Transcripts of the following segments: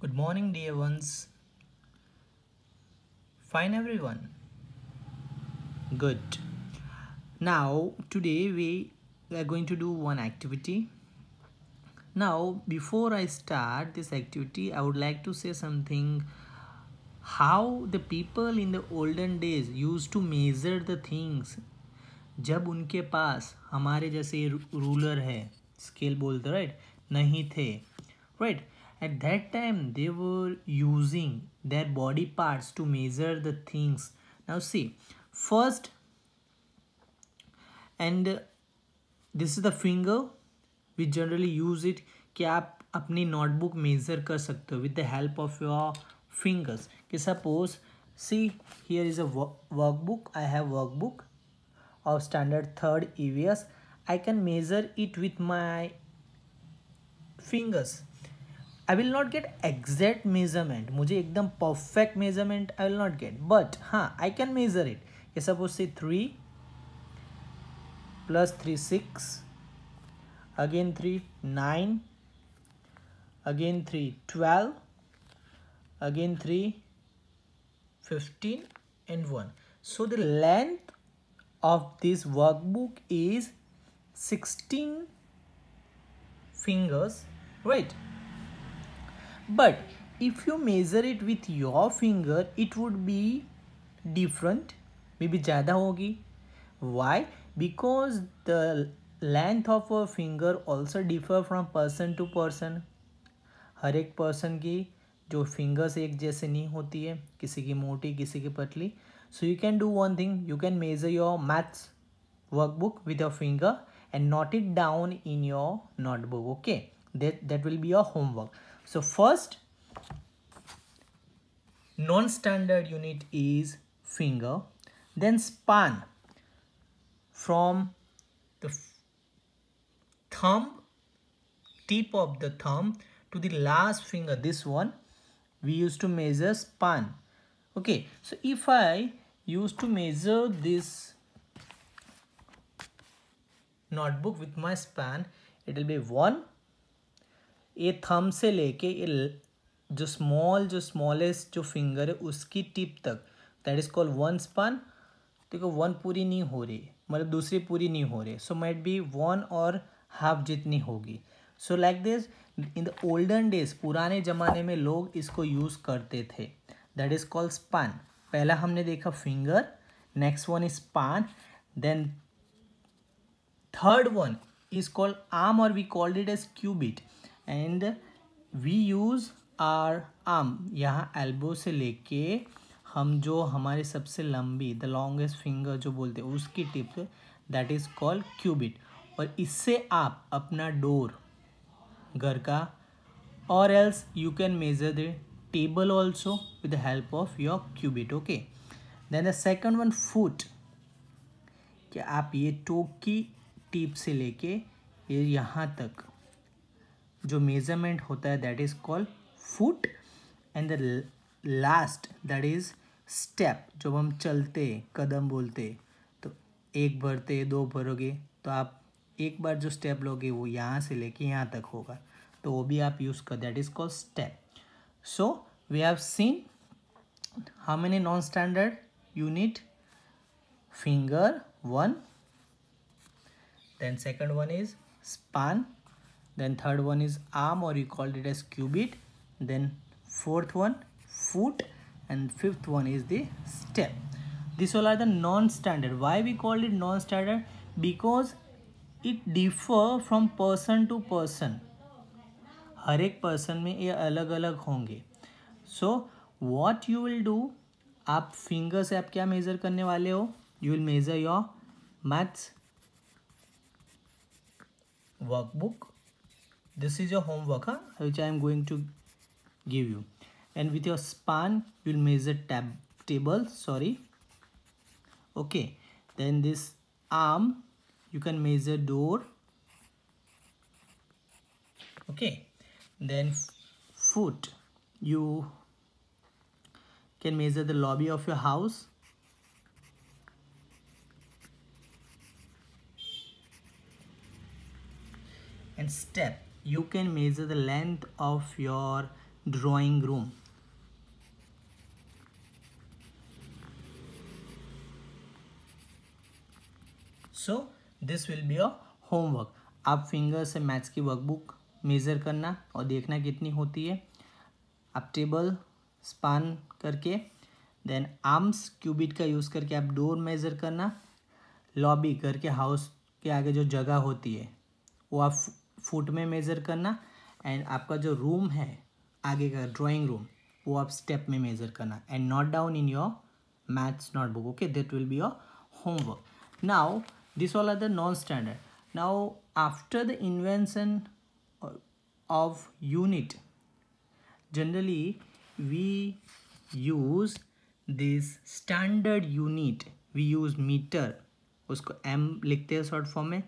Good morning, dear ones. Fine, everyone. Good. Now, today we are going to do one activity. Now, before I start this activity, I would like to say something. How the people in the olden days used to measure the things. जब उनके पास हमारे जैसे ruler है, scale बोलते right, नहीं थे, right. At that time they were using their body parts to measure the things. Now see, first, and this is the finger. We generally use it कि आप अपनी नोटबुक मेजर कर सकते हो with the help of your fingers. कि suppose, see, here is a workbook. I have workbook of standard 3rd EVS. I can measure it with my fingers. I will not get exact measurement. मुझे एकदम perfect measurement I will not get, but हाँ, I can measure it. ये suppose say 3 plus 3 6, again 3 9, again 3 12, again 3 15 and 1. So the length of this workbook is 16 fingers, right? But if you measure it with your finger, it would be different, maybe ज़्यादा होगी. Why? Because the length of a finger also differ from person to person. हर एक person की जो fingers एक जैसे नहीं होती है, किसी की मोटी किसी की पतली. So you can do one thing, you can measure your maths workbook with your finger and note it down in your notebook. Okay, that will be your homework. So first non-standard unit is finger, then span from the thumb, tip of the thumb to the last finger, this one we used to measure span. Okay, so if I used to measure this notebook with my span, it will be 1. ये thumb से लेके ये जो smallest जो finger है उसकी tip तक, that is called 1 span. देखो 1 पूरी नहीं हो रही, मतलब दूसरी पूरी नहीं हो रही, सो माइट बी 1 और हाफ जितनी होगी. So like this in the olden days, पुराने ज़माने में लोग इसको यूज़ करते थे. That is called span. पहला हमने देखा finger, next one is span, then third one is called arm, or we called it as cubit, and we use our arm. यहाँ elbow से लेके हम जो हमारे सबसे लंबी the longest finger जो बोलते हैं उसकी tip, that is called cubit. और इससे आप अपना डोर घर का, or else you can measure the table also with the help of your cubit. Okay, then the second one, foot. कि आप ये टो की टिप से लेके ये यहाँ तक जो मेजरमेंट होता है that is called foot. And the last that is step. जब हम चलते कदम बोलते, तो एक भरते दो भरोगे तो आप एक बार जो स्टेप लोगे वो यहाँ से लेके यहाँ तक होगा, तो वो भी आप यूज़ कर, that is called step. So we have seen how many non standard unit. Finger 1, then second one is span, then third one is arm, or you called it as cubit, then fourth one foot, and fifth one is the step. These all are the non-standard. Why we called it non-standard? Because it differ from person to person. हर एक person में ये अलग अलग होंगे. So what you will do, आप finger से आप क्या measure करने वाले हो? You will measure your maths workbook. This is your homework, which I am going to give you. And with your span you will measure table, sorry. Okay, then this arm you can measure door. Okay, then foot you can measure the lobby of your house. And step, you can measure the length of your drawing room. So this will be a homework. आप finger से maths की workbook measure करना और देखना कितनी होती है. आप टेबल स्पान करके, देन आर्म्स क्यूबिट का यूज़ करके आप डोर मेज़र करना. लॉबी करके हाउस के आगे जो जगह होती है वो आप फुट में मेज़र करना. एंड आपका जो रूम है आगे का ड्राइंग रूम वो आप स्टेप में मेज़र करना. And note down in your maths notebook. Okay, that will be your homework. Now this all are the non standard. Now after the invention of unit, generally we use this standard unit. We use meter, उसको m लिखते हैं short form में.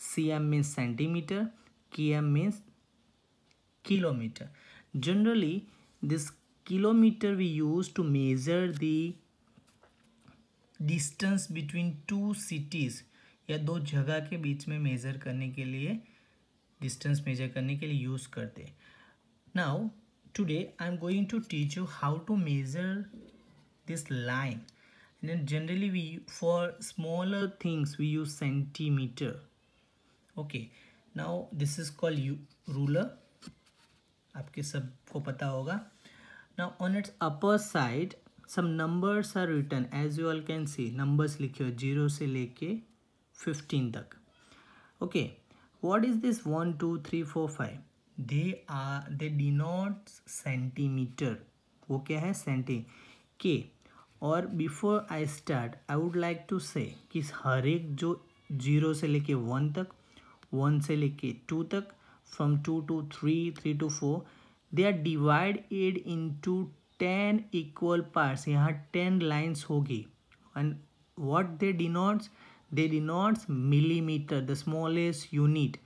cm means centimetre, km means kilometer. Generally this kilometer we use to measure the distance between two cities, या दो जगह के बीच में measure करने के लिए, डिस्टेंस मेजर करने के लिए यूज़ करते. Now today I am going to teach you how to measure this line. And generally we for smaller things we use centimetre. Okay, now this is called ruler. आपके सबको पता होगा. Now on its upper side some numbers are written. As you all can see numbers लिखे हो 0 से लेके 15 तक. Okay, what is this 1 2 3 4 5? they denote centimeter. वो क्या है? सेंटी के. और before I start I would like to say कि हर एक जो 0 से लेके 1 तक, 1 से लेके 2 तक, from 2 to 3, 3 to 4, they are divided into 10 equal parts. यहाँ 10 लाइन्स होगी. And what they denotes? They denotes millimetre, the smallest unit.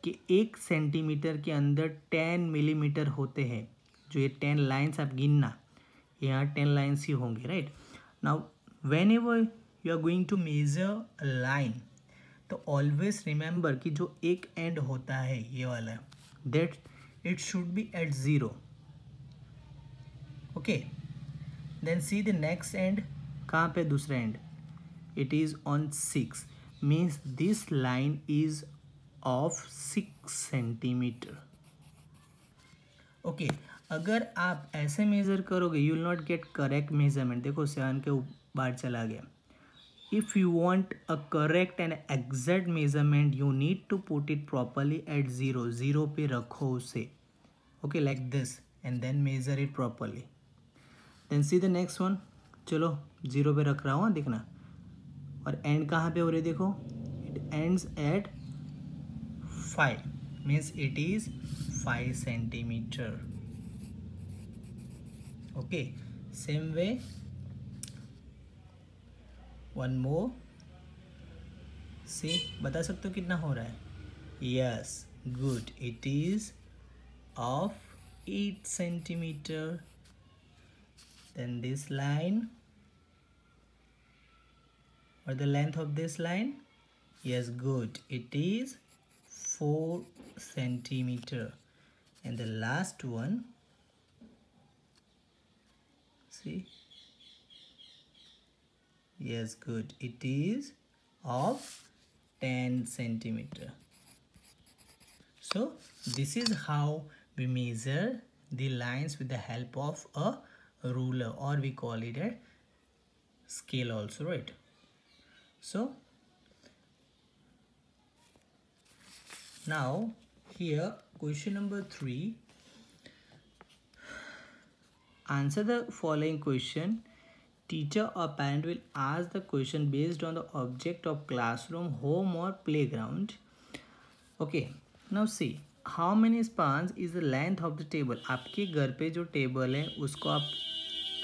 कि 1 सेंटीमीटर के अंदर 10 मिलीमीटर होते हैं. जो ये 10 लाइन्स आप गिनना, यहाँ 10 लाइन्स ही होंगे, right. Now whenever you are going to measure a line, तो ऑलवेज रिमेंबर कि जो एक एंड होता है ये वाला, that it should be at 0. Okay, then see the next end. कहाँ पे दूसरा end? it is on 6, means this line is of 6 centimeter. Okay, अगर आप ऐसे मेज़र करोगे you will not get correct measurement. देखो 7 के बाहर चला गया. If you want a correct and exact measurement you need to put it properly at 0. 0 पे रखो उसे. Okay, like this, and then measure it properly. Then see the next one. चलो 0 पे रख रहा हूँ, देखना. और एंड कहाँ पे हो रही है? देखो, it ends at 5, means it is 5 centimetre. Okay, same way one more. See, बता सकते हो कितना हो रहा है? Yes, good. It is of 8 centimetre. Then this line, or the length of this line? Yes, good. It is 4 centimeter. And the last one, see? Yes, good. It is of 10 centimeter. So this is how we measure the lines with the help of a ruler, or we call it a scale also, right? So now here question number 3. Answer the following question. Teacher or parent will ask the question based on the object of classroom, home or playground. Okay, now see how many spans is the length of the table. आपके घर पे जो table है उसको आप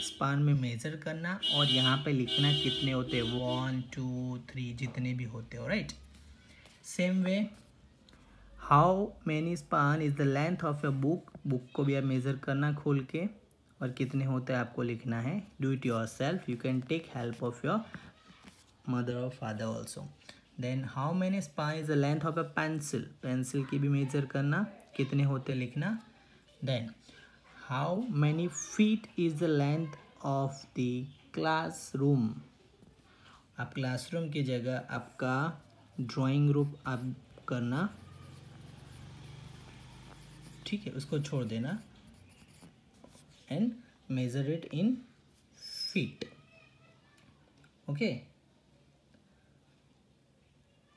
span में major करना और यहाँ पे लिखना कितने होते हैं, 1 2 3 जितने भी होते हो, right. Same way how many span is the length of a book. Book को भी आप मेजर करना खोल के, और कितने होते हैं आपको लिखना है. Do it yourself. You can take help of your mother और father also. Then how many span is the length of a pencil. Pencil की भी मेजर करना, कितने होते लिखना. Then how many feet is the length of the classroom. आप classroom की जगह आपका ड्राइंग रूम आप करना, ठीक है, उसको छोड़ देना and measure it in feet, okay.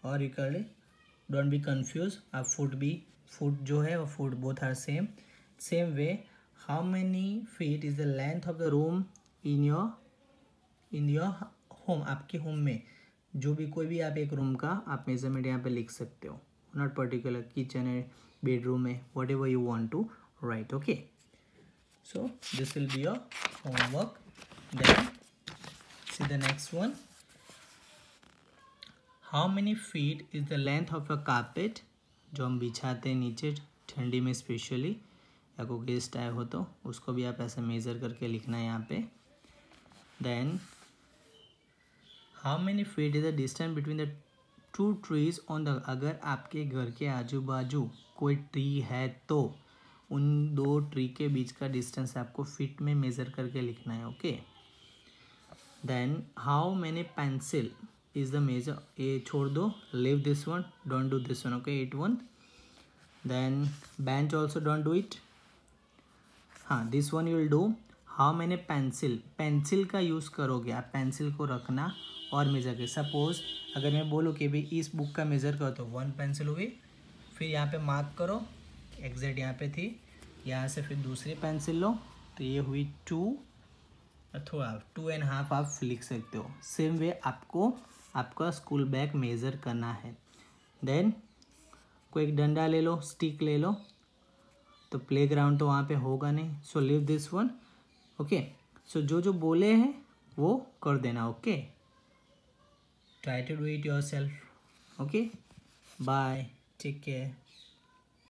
और यू कर ले, डोंट बी कंफ्यूज। आप फुट जो है वो foot both are same way. How many feet is the length of the room in your home. आपके होम में जो भी कोई भी आप एक रूम का आप मेजरमेंट यहाँ पे लिख सकते हो, नॉट पर्टिकुलर किचन है, बेडरूम है, whatever you want to write, okay. So this will be your homework. Then see the next one. How many feet is the length of a carpet, जो हम बिछाते हैं नीचे ठंडी में specially, या कोई गेस्ट आए हो तो उसको भी आप ऐसे मेज़र करके लिखना है यहाँ पे। Then how many feet is the distance between the two trees on the, अगर आपके घर के आजू बाजू कोई ट्री है तो उन दो ट्री के बीच का डिस्टेंस आपको फीट में मेज़र करके लिखना है, okay. Then how many pencil is the measure, ये छोड़ दो, leave this one, don't do this one, okay, it one. Then bench also don't do it, हाँ this one you will do. How many pencil, pencil का use करोगे आप, pencil को रखना और मेजर कर। सपोज अगर मैं बोलूँ कि भाई इस बुक का मेजर करो तो 1 पेंसिल हुई, फिर यहाँ पे मार्क करो, एग्जैक्ट यहाँ पे थी, यहाँ से फिर दूसरी पेंसिल लो तो ये हुई 2, थोड़ा 2.5 आप लिख सकते हो। सेम वे आपको आपका स्कूल बैग मेज़र करना है। देन कोई एक डंडा ले लो, स्टिक ले लो, तो प्लेग्राउंड तो वहाँ पे होगा नहीं, so leave this one, okay. So जो जो बोले हैं वो कर देना, okay. Try to do it yourself, okay. Bye, take care.